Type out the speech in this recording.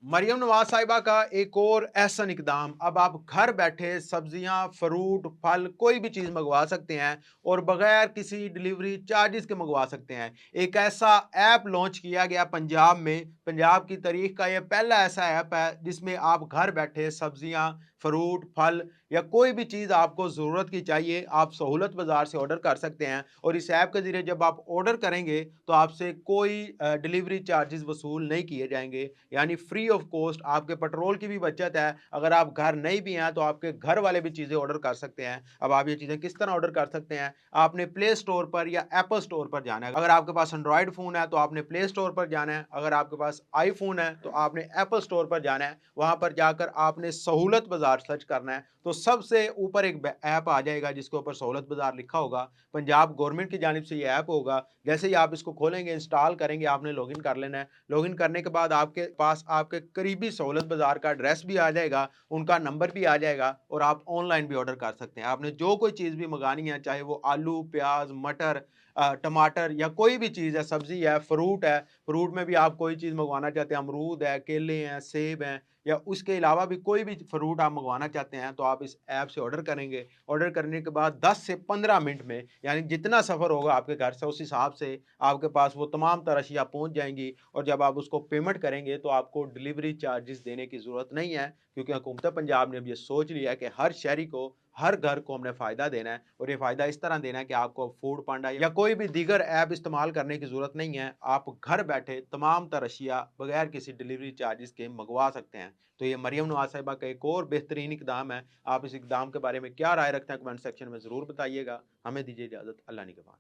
मरियम नवाज साहिबा का एक और एहसन इकदाम। अब आप घर बैठे सब्जियां, फ्रूट, फल कोई भी चीज़ मंगवा सकते हैं और बगैर किसी डिलीवरी चार्जेस के मंगवा सकते हैं। एक ऐसा ऐप लॉन्च किया गया पंजाब में, पंजाब की तारीख का यह पहला ऐसा ऐप है जिसमें आप घर बैठे सब्जियां, फ्रूट, फल या कोई भी चीज़ आपको ज़रूरत की चाहिए, आप सहूलत बाज़ार से ऑर्डर कर सकते हैं। और इस ऐप के ज़रिए जब आप ऑर्डर करेंगे तो आपसे कोई डिलीवरी चार्जेस वसूल नहीं किए जाएंगे, यानी फ्री ऑफ कॉस्ट। आपके पेट्रोल की भी बचत है। अगर आप घर नहीं भी हैं तो आपके घर वाले भी चीज़ें ऑर्डर कर सकते हैं। अब आप ये चीज़ें किस तरह ऑर्डर कर सकते हैं? आपने प्ले स्टोर पर या एप्पल स्टोर पर जाना है। अगर आपके पास एंड्रॉयड फ़ोन है तो आपने प्ले स्टोर पर जाना है। अगर आपके पास आईफ़ोन है तो आपने एप्पल स्टोर पर जाना है। वहाँ पर जाकर आपने सहूलत बाज़ार सर्च करना है। तो सबसे ऊपर एक ऐप आ जाएगा जिसके ऊपर सहूलत बाज़ार लिखा होगा। पंजाब गवर्नमेंट की जानिब से ये ऐप होगा। जैसे ही आप इसको खोलेंगे, इंस्टॉल करेंगे, आपने लॉगिन कर लेना है। लॉगिन करने के बाद आपके पास आपके करीबी सहूलत बाज़ार का एड्रेस भी आ जाएगा, उनका नंबर भी आ जाएगा और आप ऑनलाइन भी ऑर्डर कर सकते हैं। आपने जो कोई चीज़ भी मँगानी है, चाहे वो आलू, प्याज़, मटर, टमाटर या कोई भी चीज़ है, सब्ज़ी है, फ्रूट में भी आप कोई चीज़ मँगवाना चाहते हैं, अमरूद है, केले हैं, सेब हैं या उसके अलावा भी कोई भी फ्रूट आप मँगवाना चाहते हैं, तो आप इस ऐप से ऑर्डर करेंगे। ऑर्डर करने के बाद 10 से 15 मिनट में, यानी जितना सफ़र होगा आपके घर से, उस हिसाब से आपके पास वो तमाम तरह अशिया पहुँच जाएँगी। और जब आप उसको पेमेंट करेंगे तो आपको डिलीवरी चार्जेस देने की ज़रूरत नहीं है, क्योंकि हुकूमत पंजाब ने अब ये सोच लिया है कि हर शहरी को, हर घर को हमने फ़ायदा देना है। और ये फ़ायदा इस तरह देना है कि आपको फूड पांडा या कोई भी दीगर ऐप इस्तेमाल करने की ज़रूरत नहीं है। आप घर बैठे तमाम तर अशिया बगैर किसी डिलीवरी चार्जेस के मंगवा सकते हैं। तो ये मरियम नवाज़ साहिबा का एक और बेहतरीन इकदाम है। आप इस इकदाम के बारे में क्या राय रखते हैं, कमेंट सेक्शन में ज़रूर बताइएगा। हमें दीजिए इजाज़त। अल्लाह निगहबान।